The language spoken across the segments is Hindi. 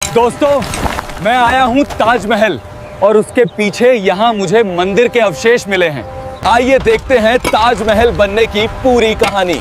दोस्तों, मैं आया हूँ ताजमहल और उसके पीछे यहाँ मुझे मंदिर के अवशेष मिले हैं। आइए देखते हैं ताजमहल बनने की पूरी कहानी।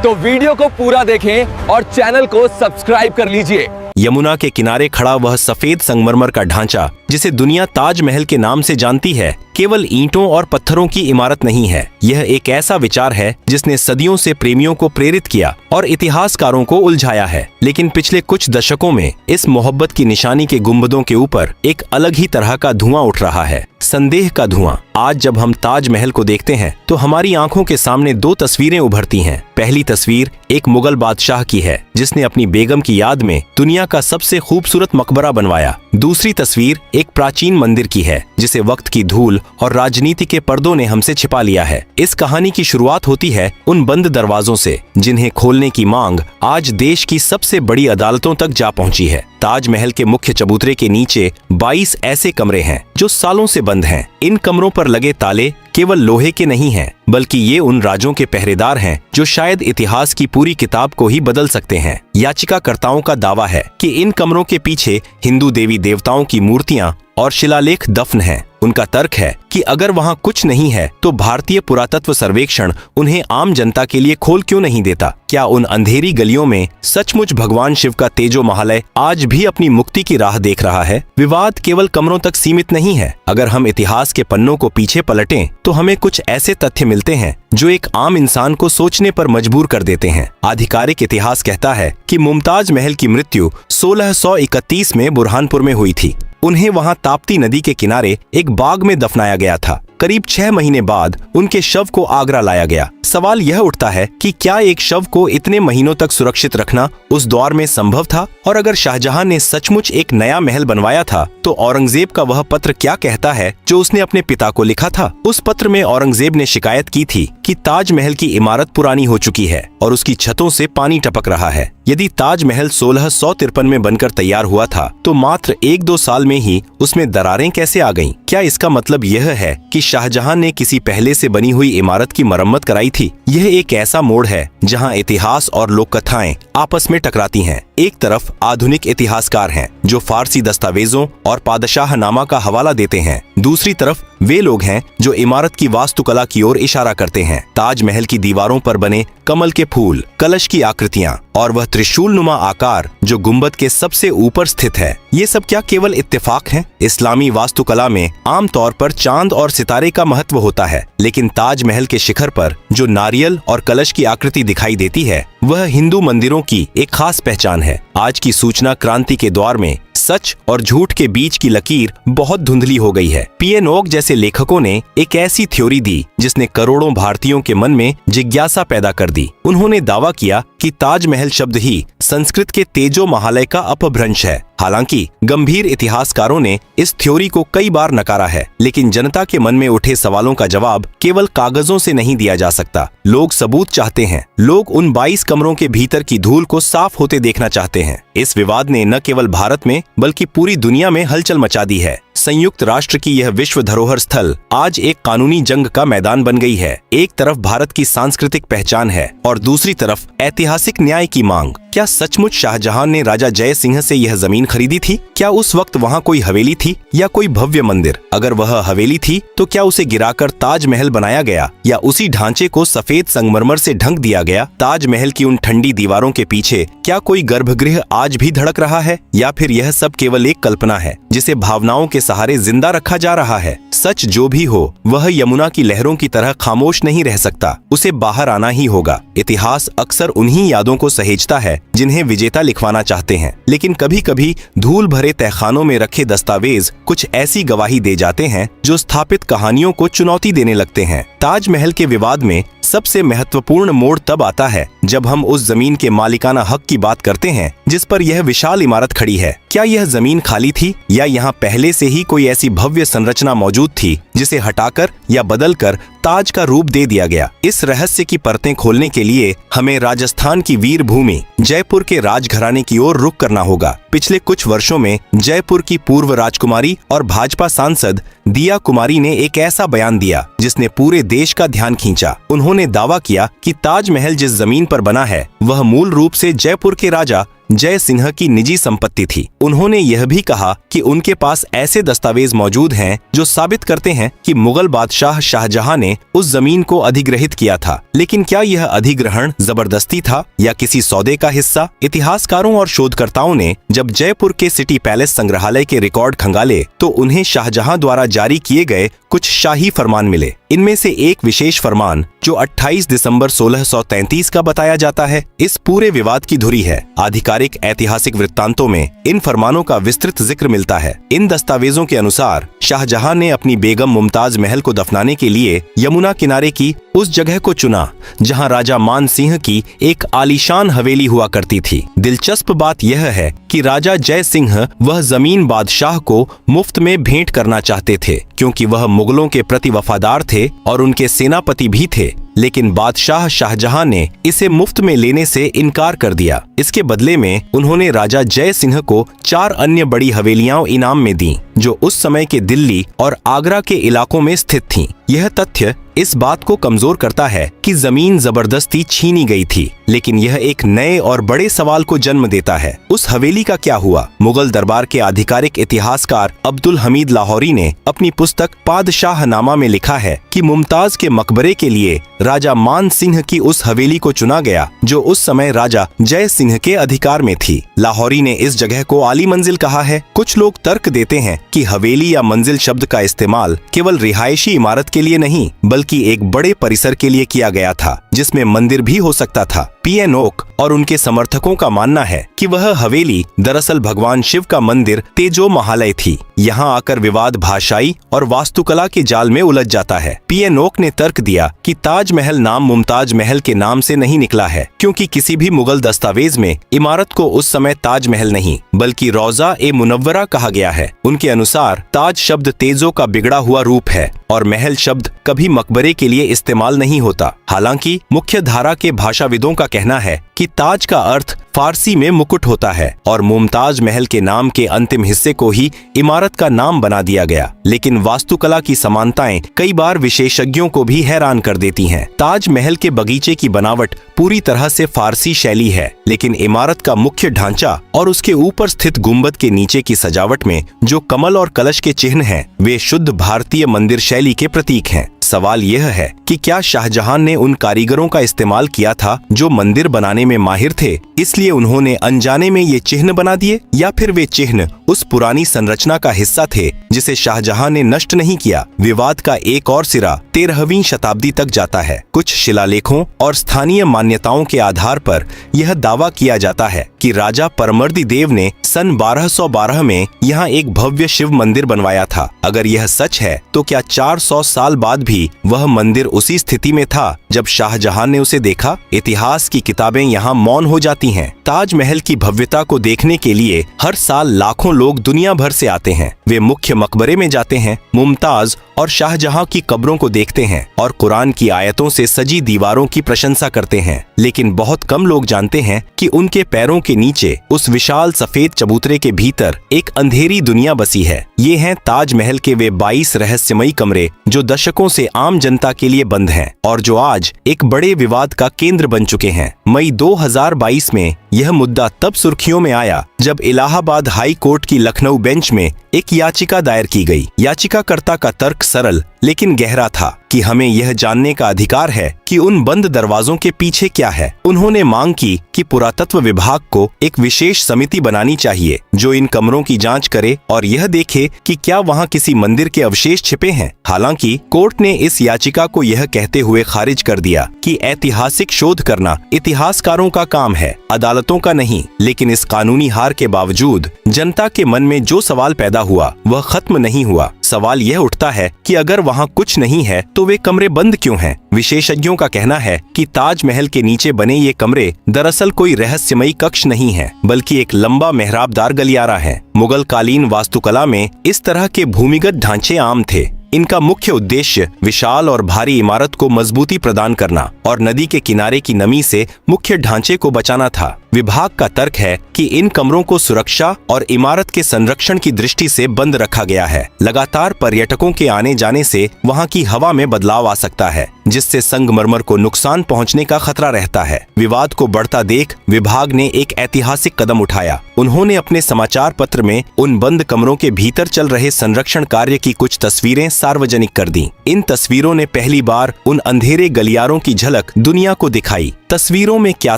तो वीडियो को पूरा देखें और चैनल को सब्सक्राइब कर लीजिए। यमुना के किनारे खड़ा वह सफेद संगमरमर का ढांचा जिसे दुनिया ताजमहल के नाम से जानती है, केवल ईंटों और पत्थरों की इमारत नहीं है। यह एक ऐसा विचार है जिसने सदियों से प्रेमियों को प्रेरित किया और इतिहासकारों को उलझाया है। लेकिन पिछले कुछ दशकों में इस मोहब्बत की निशानी के गुंबदों के ऊपर एक अलग ही तरह का धुआं उठ रहा है, संदेह का धुआं। आज जब हम ताजमहल को देखते हैं तो हमारी आंखों के सामने दो तस्वीरें उभरती हैं। पहली तस्वीर एक मुगल बादशाह की है जिसने अपनी बेगम की याद में दुनिया का सबसे खूबसूरत मकबरा बनवाया। दूसरी तस्वीर एक प्राचीन मंदिर की है जिसे वक्त की धूल और राजनीति के पर्दों ने हमसे छिपा लिया है। इस कहानी की शुरुआत होती है उन बंद दरवाजों से जिन्हें खोलने की मांग आज देश की सबसे बड़ी अदालतों तक जा पहुंची है। ताजमहल के मुख्य चबूतरे के नीचे 22 ऐसे कमरे हैं जो सालों से बंद हैं। इन कमरों पर लगे ताले केवल लोहे के नहीं हैं, बल्कि ये उन राजों के पहरेदार हैं जो शायद इतिहास की पूरी किताब को ही बदल सकते हैं। याचिकाकर्ताओं का दावा है कि इन कमरों के पीछे हिंदू देवी देवताओं की मूर्तियां और शिलालेख दफन हैं। उनका तर्क है कि अगर वहां कुछ नहीं है तो भारतीय पुरातत्व सर्वेक्षण उन्हें आम जनता के लिए खोल क्यों नहीं देता? क्या उन अंधेरी गलियों में सचमुच भगवान शिव का तेजो महालय आज भी अपनी मुक्ति की राह देख रहा है? विवाद केवल कमरों तक सीमित नहीं है। अगर हम इतिहास के पन्नों को पीछे पलटें तो हमें कुछ ऐसे तथ्य मिलते हैं जो एक आम इंसान को सोचने पर मजबूर कर देते हैं। आधिकारिक इतिहास कहता है कि मुमताज महल की मृत्यु 1631 में बुरहानपुर में हुई थी। उन्हें वहां ताप्ती नदी के किनारे एक बाग में दफनाया गया था। करीब 6 महीने बाद उनके शव को आगरा लाया गया। सवाल यह उठता है कि क्या एक शव को इतने महीनों तक सुरक्षित रखना उस दौर में संभव था? और अगर शाहजहां ने सचमुच एक नया महल बनवाया था तो औरंगजेब का वह पत्र क्या कहता है जो उसने अपने पिता को लिखा था? उस पत्र में औरंगजेब ने शिकायत की थी कि ताजमहल की इमारत पुरानी हो चुकी है और उसकी छतों से पानी टपक रहा है। यदि ताजमहल 1653 में बनकर तैयार हुआ था तो मात्र 1-2 साल में ही उसमें दरारें कैसे आ गईं? क्या इसका मतलब यह है कि शाहजहां ने किसी पहले से बनी हुई इमारत की मरम्मत कराई थी? यह एक ऐसा मोड़ है जहां इतिहास और लोक कथाएं आपस में टकराती हैं। एक तरफ आधुनिक इतिहासकार हैं जो फारसी दस्तावेजों और पादशाहनामा का हवाला देते हैं। दूसरी तरफ वे लोग हैं जो इमारत की वास्तुकला की ओर इशारा करते हैं। ताजमहल की दीवारों पर बने कमल के फूल, कलश की आकृतियां और वह त्रिशूल नुमा आकार जो गुंबद के सबसे ऊपर स्थित है, ये सब क्या केवल इत्तेफाक हैं? इस्लामी वास्तुकला में आमतौर पर चांद और सितारे का महत्व होता है, लेकिन ताजमहल के शिखर पर जो नारियल और कलश की आकृति दिखाई देती है वह हिंदू मंदिरों की एक खास पहचान है। आज की सूचना क्रांति के दौर में सच और झूठ के बीच की लकीर बहुत धुंधली हो गई है। पीएन ओक जैसे लेखकों ने एक ऐसी थ्योरी दी जिसने करोड़ों भारतीयों के मन में जिज्ञासा पैदा कर दी। उन्होंने दावा किया कि ताजमहल शब्द ही संस्कृत के तेजो महालय का अपभ्रंश है। हालांकि गंभीर इतिहासकारों ने इस थ्योरी को कई बार नकारा है, लेकिन जनता के मन में उठे सवालों का जवाब केवल कागजों से नहीं दिया जा सकता। लोग सबूत चाहते हैं। लोग उन 22 कमरों के भीतर की धूल को साफ होते देखना चाहते हैं। इस विवाद ने न केवल भारत में बल्कि पूरी दुनिया में हलचल मचा दी है। संयुक्त राष्ट्र की यह विश्व धरोहर स्थल आज एक कानूनी जंग का मैदान बन गई है। एक तरफ भारत की सांस्कृतिक पहचान है और दूसरी तरफ ऐतिहासिक न्याय की मांग। क्या सचमुच शाहजहां ने राजा जय सिंह से यह जमीन खरीदी थी? क्या उस वक्त वहां कोई हवेली थी या कोई भव्य मंदिर? अगर वह हवेली थी तो क्या उसे गिराकर ताजमहल बनाया गया या उसी ढांचे को सफेद संगमरमर से ढंक दिया गया? ताजमहल की उन ठंडी दीवारों के पीछे क्या कोई गर्भगृह आज भी धड़क रहा है या फिर यह सब केवल एक कल्पना है जिसे भावनाओं के सहारे जिंदा रखा जा रहा है? सच जो भी हो वह यमुना की लहरों की तरह खामोश नहीं रह सकता। उसे बाहर आना ही होगा। इतिहास अक्सर उन्हीं यादों को सहेजता है जिन्हें विजेता लिखवाना चाहते हैं, लेकिन कभी कभी धूल भरे तहखानों में रखे दस्तावेज कुछ ऐसी गवाही दे जाते हैं जो स्थापित कहानियों को चुनौती देने लगते हैं। ताजमहल के विवाद में सबसे महत्वपूर्ण मोड़ तब आता है जब हम उस जमीन के मालिकाना हक की बात करते हैं जिस पर यह विशाल इमारत खड़ी है। क्या यह जमीन खाली थी या यहाँ पहले से ही कोई ऐसी भव्य संरचना मौजूद थी जिसे हटाकर या बदलकर ताज का रूप दे दिया गया? इस रहस्य की परतें खोलने के लिए हमें राजस्थान की वीर भूमि जयपुर के राजघराने की ओर रुख करना होगा। पिछले कुछ वर्षों में जयपुर की पूर्व राजकुमारी और भाजपा सांसद दिया कुमारी ने एक ऐसा बयान दिया जिसने पूरे देश का ध्यान खींचा। उन्होंने दावा किया कि ताजमहल जिस जमीन पर बना है वह मूल रूप से जयपुर के राजा जय सिंह की निजी संपत्ति थी। उन्होंने यह भी कहा कि उनके पास ऐसे दस्तावेज मौजूद हैं जो साबित करते हैं कि मुगल बादशाह शाहजहां ने उस जमीन को अधिग्रहित किया था। लेकिन क्या यह अधिग्रहण जबरदस्ती था या किसी सौदे का हिस्सा? इतिहासकारों और शोधकर्ताओं ने जब जयपुर के सिटी पैलेस संग्रहालय के रिकॉर्ड खंगाले तो उन्हें शाहजहां द्वारा जारी किए गए कुछ शाही फरमान मिले। इनमें से एक विशेष फरमान जो 28 दिसंबर 1633 का बताया जाता है, इस पूरे विवाद की धुरी है। आधिकारिक ऐतिहासिक वृत्तांतों में इन फरमानों का विस्तृत जिक्र मिलता है। इन दस्तावेजों के अनुसार शाहजहां ने अपनी बेगम मुमताज महल को दफनाने के लिए यमुना किनारे की उस जगह को चुना जहां राजा मान सिंह की एक आलीशान हवेली हुआ करती थी। दिलचस्प बात यह है कि राजा जय सिंह वह जमीन बादशाह को मुफ्त में भेंट करना चाहते थे, क्योंकि वह मुगलों के प्रति वफादार थे और उनके सेनापति भी थे। लेकिन बादशाह शाहजहां ने इसे मुफ्त में लेने से इनकार कर दिया। इसके बदले में उन्होंने राजा जय सिंह को 4 अन्य बड़ी हवेलियां इनाम में दी, जो उस समय के दिल्ली और आगरा के इलाकों में स्थित थीं। यह तथ्य इस बात को कमजोर करता है कि जमीन जबरदस्ती छीनी गई थी, लेकिन यह एक नए और बड़े सवाल को जन्म देता है। उस हवेली का क्या हुआ? मुगल दरबार के आधिकारिक इतिहासकार अब्दुल हमीद लाहौरी ने अपनी पुस्तक पादशाहनामा में लिखा है कि मुमताज के मकबरे के लिए राजा मान सिंह की उस हवेली को चुना गया जो उस समय राजा जय सिंह के अधिकार में थी। लाहौरी ने इस जगह को आली मंजिल कहा है। कुछ लोग तर्क देते हैं कि हवेली या मंजिल शब्द का इस्तेमाल केवल रिहायशी इमारत के लिए नहीं बल्कि एक बड़े परिसर के लिए किया गया था, जिसमें मंदिर भी हो सकता था। पीएन ओक और उनके समर्थकों का मानना है कि वह हवेली दरअसल भगवान शिव का मंदिर तेजो महालय थी। यहाँ आकर विवाद भाषाई और वास्तुकला के जाल में उलझ जाता है। पीएन ओक ने तर्क दिया कि ताजमहल नाम मुमताज महल के नाम से नहीं निकला है, क्योंकि किसी भी मुगल दस्तावेज में इमारत को उस समय ताजमहल नहीं बल्कि रोजा ए मुनव्वरा कहा गया है। उनके अनुसार ताज शब्द तेजो का बिगड़ा हुआ रूप है और महल शब्द कभी मकबरे के लिए इस्तेमाल नहीं होता। हालांकि मुख्य धारा के भाषाविदों का कहना है कि ताज का अर्थ फारसी में मुकुट होता है और मुमताज महल के नाम के अंतिम हिस्से को ही इमारत का नाम बना दिया गया। लेकिन वास्तुकला की समानताएं कई बार विशेषज्ञों को भी हैरान कर देती हैं। ताज महल के बगीचे की बनावट पूरी तरह से फारसी शैली है, लेकिन इमारत का मुख्य ढांचा और उसके ऊपर स्थित गुंबद के नीचे की सजावट में जो कमल और कलश के चिन्ह हैं, वे शुद्ध भारतीय मंदिर शैली के प्रतीक हैं। सवाल यह है कि क्या शाहजहां ने उन कारीगरों का इस्तेमाल किया था जो मंदिर बनाने में माहिर थे, इसलिए उन्होंने अनजाने में ये चिन्ह बना दिए, या फिर वे चिन्ह उस पुरानी संरचना का हिस्सा थे जिसे शाहजहां ने नष्ट नहीं किया। विवाद का एक और सिरा 13वीं शताब्दी तक जाता है। कुछ शिलालेखों और स्थानीय मान्यताओं के आधार पर यह दावा किया जाता है कि राजा परमर्दी देव ने सन 1212 में यहाँ एक भव्य शिव मंदिर बनवाया था। अगर यह सच है तो क्या 400 साल बाद भी वह मंदिर उसी स्थिति में था जब शाहजहां ने उसे देखा? इतिहास की किताबें यहाँ मौन हो जाती हैं। ताजमहल की भव्यता को देखने के लिए हर साल लाखों लोग दुनिया भर से आते हैं। वे मुख्य मकबरे में जाते हैं, मुमताज और शाहजहां की कब्रों को देखते हैं और कुरान की आयतों से सजी दीवारों की प्रशंसा करते हैं। लेकिन बहुत कम लोग जानते हैं कि उनके पैरों के नीचे उस विशाल सफेद चबूतरे के भीतर एक अंधेरी दुनिया बसी है। ये हैं ताजमहल के वे 22 रहस्यमयी कमरे जो दशकों से आम जनता के लिए बंद हैं और जो आज एक बड़े विवाद का केंद्र बन चुके हैं। मई 2022 में यह मुद्दा तब सुर्खियों में आया जब इलाहाबाद हाई कोर्ट की लखनऊ बेंच में एक याचिका दायर की गई। याचिकाकर्ता का तर्क सरल लेकिन गहरा था कि हमें यह जानने का अधिकार है कि उन बंद दरवाजों के पीछे क्या है। उन्होंने मांग की कि पुरातत्व विभाग को एक विशेष समिति बनानी चाहिए जो इन कमरों की जांच करे और यह देखे कि क्या वहां किसी मंदिर के अवशेष छिपे हैं। हालांकि कोर्ट ने इस याचिका को यह कहते हुए खारिज कर दिया कि ऐतिहासिक शोध करना इतिहासकारों का काम है, अदालतों का नहीं। लेकिन इस कानूनी हार के बावजूद जनता के मन में जो सवाल पैदा हुआ वह खत्म नहीं हुआ। सवाल यह उठता है कि अगर वहां कुछ नहीं है तो वे कमरे बंद क्यों हैं? विशेषज्ञों का कहना है कि ताजमहल के नीचे बने ये कमरे दरअसल कोई रहस्यमयी कक्ष नहीं है, बल्कि एक लंबा मेहराबदार गलियारा है। मुगल कालीन वास्तुकला में इस तरह के भूमिगत ढांचे आम थे। इनका मुख्य उद्देश्य विशाल और भारी इमारत को मजबूती प्रदान करना और नदी के किनारे की नमी से मुख्य ढांचे को बचाना था। विभाग का तर्क है कि इन कमरों को सुरक्षा और इमारत के संरक्षण की दृष्टि से बंद रखा गया है। लगातार पर्यटकों के आने जाने से वहां की हवा में बदलाव आ सकता है, जिससे संगमरमर को नुकसान पहुंचने का खतरा रहता है। विवाद को बढ़ता देख विभाग ने एक ऐतिहासिक कदम उठाया। उन्होंने अपने समाचार पत्र में उन बंद कमरों के भीतर चल रहे संरक्षण कार्य की कुछ तस्वीरें सार्वजनिक कर दी। इन तस्वीरों ने पहली बार उन अंधेरे गलियारों की झलक दुनिया को दिखाई। तस्वीरों में क्या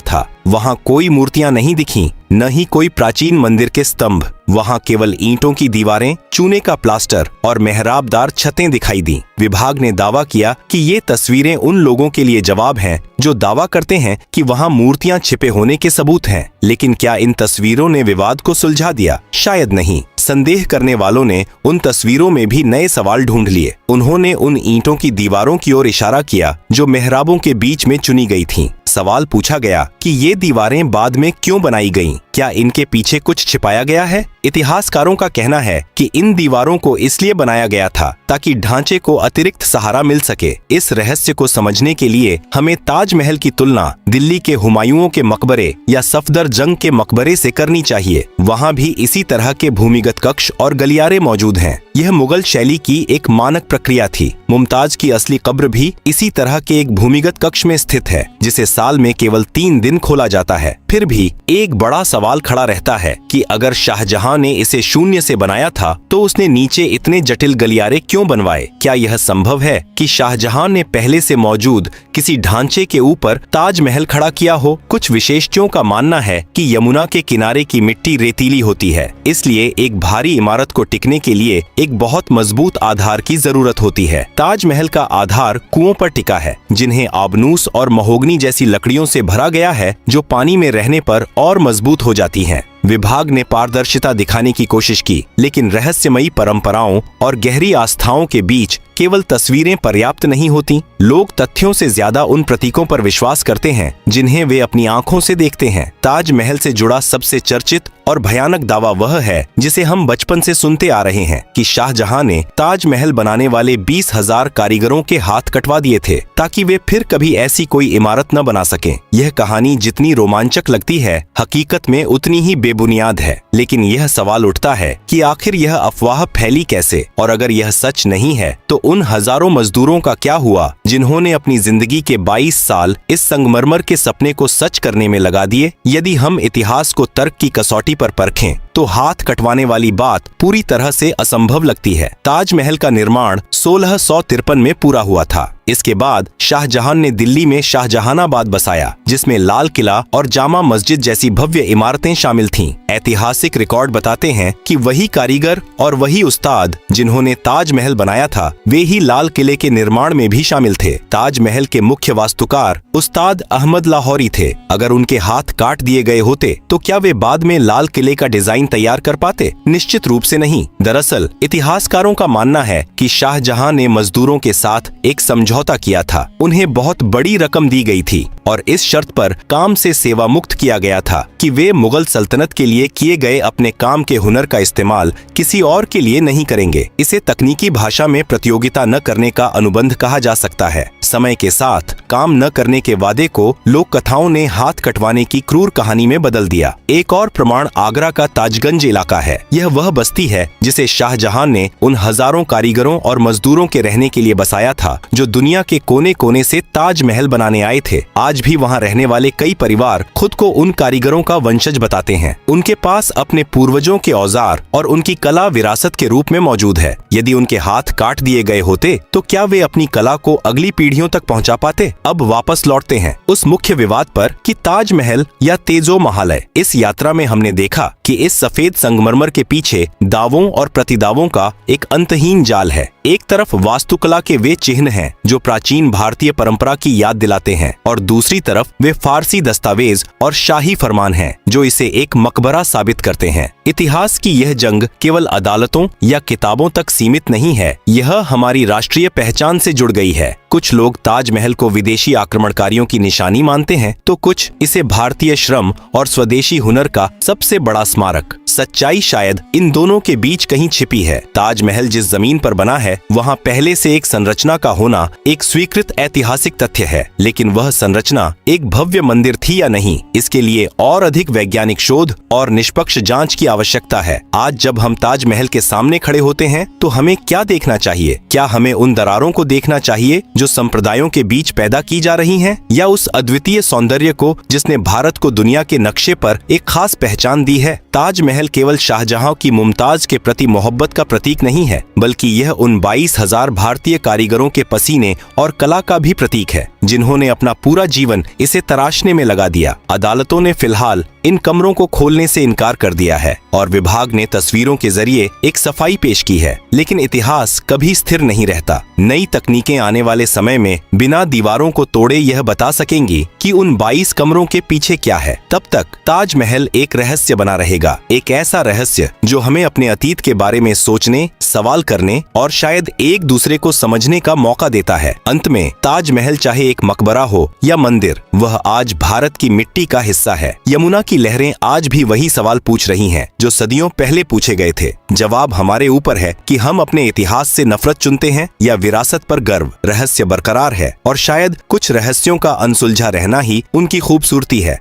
था? वहां कोई मूर्तियां नहीं दिखीं, न ही कोई प्राचीन मंदिर के स्तंभ। वहां केवल ईंटों की दीवारें, चूने का प्लास्टर और मेहराबदार छतें दिखाई दी। विभाग ने दावा किया कि ये तस्वीरें उन लोगों के लिए जवाब हैं जो दावा करते हैं कि वहां मूर्तियां छिपे होने के सबूत हैं। लेकिन क्या इन तस्वीरों ने विवाद को सुलझा दिया? शायद नहीं। संदेह करने वालों ने उन तस्वीरों में भी नए सवाल ढूंढ लिए। उन्होंने उन ईंटों की दीवारों की ओर इशारा किया जो मेहराबों के बीच में चुनी गई थीं। सवाल पूछा गया कि ये दीवारें बाद में क्यों बनाई गईं? क्या इनके पीछे कुछ छिपाया गया है? इतिहासकारों का कहना है कि इन दीवारों को इसलिए बनाया गया था ताकि ढांचे को अतिरिक्त सहारा मिल सके। इस रहस्य को समझने के लिए हमें ताजमहल की तुलना दिल्ली के हुमायूं के मकबरे या सफदरजंग के मकबरे से करनी चाहिए। वहां भी इसी तरह के भूमिगत कक्ष और गलियारे मौजूद हैं। यह मुगल शैली की एक मानक प्रक्रिया थी। मुमताज की असली कब्र भी इसी तरह के एक भूमिगत कक्ष में स्थित है, जिसे साल में केवल 3 दिन खोला जाता है। फिर भी एक बड़ा सवाल खड़ा रहता है कि अगर शाहजहां ने इसे शून्य से बनाया था तो उसने नीचे इतने जटिल गलियारे क्यों बनवाए? क्या यह संभव है कि शाहजहां ने पहले से मौजूद किसी ढांचे के ऊपर ताजमहल खड़ा किया हो? कुछ विशेषज्ञों का मानना है कि यमुना के किनारे की मिट्टी रेतीली होती है, इसलिए एक भारी इमारत को टिकने के लिए एक बहुत मजबूत आधार की जरूरत होती है। ताजमहल का आधार कुओं पर टिका है, जिन्हें आबनूस और महोगनी जैसी लकड़ियों से भरा गया है, जो पानी में रहने पर और मजबूत हो जाती हैं। विभाग ने पारदर्शिता दिखाने की कोशिश की, लेकिन रहस्यमयी परंपराओं और गहरी आस्थाओं के बीच केवल तस्वीरें पर्याप्त नहीं होती। लोग तथ्यों से ज्यादा उन प्रतीकों पर विश्वास करते हैं जिन्हें वे अपनी आंखों से देखते हैं। ताजमहल से जुड़ा सबसे चर्चित और भयानक दावा वह है जिसे हम बचपन से सुनते आ रहे हैं कि शाहजहां ने ताजमहल बनाने वाले 20,000 कारीगरों के हाथ कटवा दिए थे ताकि वे फिर कभी ऐसी कोई इमारत न बना सकें। यह कहानी जितनी रोमांचक लगती है, हकीकत में उतनी ही बेबुनियाद है। लेकिन यह सवाल उठता है कि आखिर यह अफवाह फैली कैसे, और अगर यह सच नहीं है तो उन हजारों मजदूरों का क्या हुआ जिन्होंने अपनी जिंदगी के 22 साल इस संगमरमर के सपने को सच करने में लगा दिए? यदि हम इतिहास को तर्क की कसौटी पर परखें तो हाथ कटवाने वाली बात पूरी तरह से असंभव लगती है। ताजमहल का निर्माण 1653 में पूरा हुआ था। इसके बाद शाहजहां ने दिल्ली में शाहजहानाबाद बसाया, जिसमें लाल किला और जामा मस्जिद जैसी भव्य इमारतें शामिल थीं। ऐतिहासिक रिकॉर्ड बताते हैं कि वही कारीगर और वही उस्ताद जिन्होंने ताजमहल बनाया था, वे ही लाल किले के निर्माण में भी शामिल थे। ताजमहल के मुख्य वास्तुकार उस्ताद अहमद लाहौरी थे। अगर उनके हाथ काट दिए गए होते तो क्या वे बाद में लाल किले का डिजाइन तैयार कर पाते? निश्चित रूप से नहीं। दरअसल इतिहासकारों का मानना है कि शाहजहां ने मजदूरों के साथ एक समझौता किया था। उन्हें बहुत बड़ी रकम दी गई थी और इस शर्त पर काम से सेवा मुक्त किया गया था कि वे मुगल सल्तनत के लिए किए गए अपने काम के हुनर का इस्तेमाल किसी और के लिए नहीं करेंगे। इसे तकनीकी भाषा में प्रतियोगिता न करने का अनुबंध कहा जा सकता है। समय के साथ काम न करने के वादे को लोक कथाओं ने हाथ कटवाने की क्रूर कहानी में बदल दिया। एक और प्रमाण आगरा का ताजगंज इलाका है। यह वह बस्ती है जिसे शाहजहां ने उन हजारों कारीगरों और मजदूरों के रहने के लिए बसाया था जो दुनिया के कोने कोने से ताजमहल बनाने आए थे। आज भी वहां रहने वाले कई परिवार खुद को उन कारीगरों का वंशज बताते हैं। उनके पास अपने पूर्वजों के औजार और उनकी कला विरासत के रूप में मौजूद है। यदि उनके हाथ काट दिए गए होते तो क्या वे अपनी कला को अगली पीढ़ियों तक पहुंचा पाते? अब वापस लौटते हैं उस मुख्य विवाद पर कि ताजमहल या तेजो महालय। इस यात्रा में हमने देखा कि इस सफेद संगमरमर के पीछे दावों और प्रतिदावों का एक अंतहीन जाल है। एक तरफ वास्तुकला के वे चिन्ह हैं जो प्राचीन भारतीय परंपरा की याद दिलाते हैं, और दूसरी तरफ वे फारसी दस्तावेज और शाही फरमान हैं जो इसे एक मकबरा साबित करते हैं। इतिहास की यह जंग केवल अदालतों या किताबों तक सीमित नहीं है, यह हमारी राष्ट्रीय पहचान से जुड़ गई है। कुछ लोग ताजमहल को विदेशी आक्रमणकारियों की निशानी मानते हैं तो कुछ इसे भारतीय श्रम और स्वदेशी हुनर का सबसे बड़ा स्मारक। सच्चाई शायद इन दोनों के बीच कहीं छिपी है। ताजमहल जिस जमीन पर बना है है वहाँ पहले से एक संरचना का होना एक स्वीकृत ऐतिहासिक तथ्य है, लेकिन वह संरचना एक भव्य मंदिर थी या नहीं, इसके लिए और अधिक वैज्ञानिक शोध और निष्पक्ष जांच की आवश्यकता है। आज जब हम ताजमहल के सामने खड़े होते हैं तो हमें क्या देखना चाहिए? क्या हमें उन दरारों को देखना चाहिए जो संप्रदायों के बीच पैदा की जा रही हैं, या उस अद्वितीय सौंदर्य को जिसने भारत को दुनिया के नक्शे पर एक खास पहचान दी है? ताजमहल केवल शाहजहां की मुमताज के प्रति मोहब्बत का प्रतीक नहीं है, बल्कि यह उन 22,000 भारतीय कारीगरों के पसीने और कला का भी प्रतीक है, जिन्होंने अपना पूरा जीवन इसे तराशने में लगा दिया। अदालतों ने फिलहाल इन कमरों को खोलने से इनकार कर दिया है और विभाग ने तस्वीरों के जरिए एक सफाई पेश की है, लेकिन इतिहास कभी स्थिर नहीं रहता। नई तकनीकें आने वाले समय में बिना दीवारों को तोड़े यह बता सकेंगी कि उन 22 कमरों के पीछे क्या है। तब तक ताजमहल एक रहस्य बना रहेगा, एक ऐसा रहस्य जो हमें अपने अतीत के बारे में सोचने, सवाल करने और शायद एक दूसरे को समझने का मौका देता है। अंत में ताजमहल चाहे एक मकबरा हो या मंदिर, वह आज भारत की मिट्टी का हिस्सा है। यमुना की लहरें आज भी वही सवाल पूछ रही हैं जो सदियों पहले पूछे गए थे। जवाब हमारे ऊपर है कि हम अपने इतिहास से नफरत चुनते हैं या विरासत पर गर्व। रहस्य बरकरार है और शायद कुछ रहस्यों का अनसुलझा रहना ही उनकी खूबसूरती है।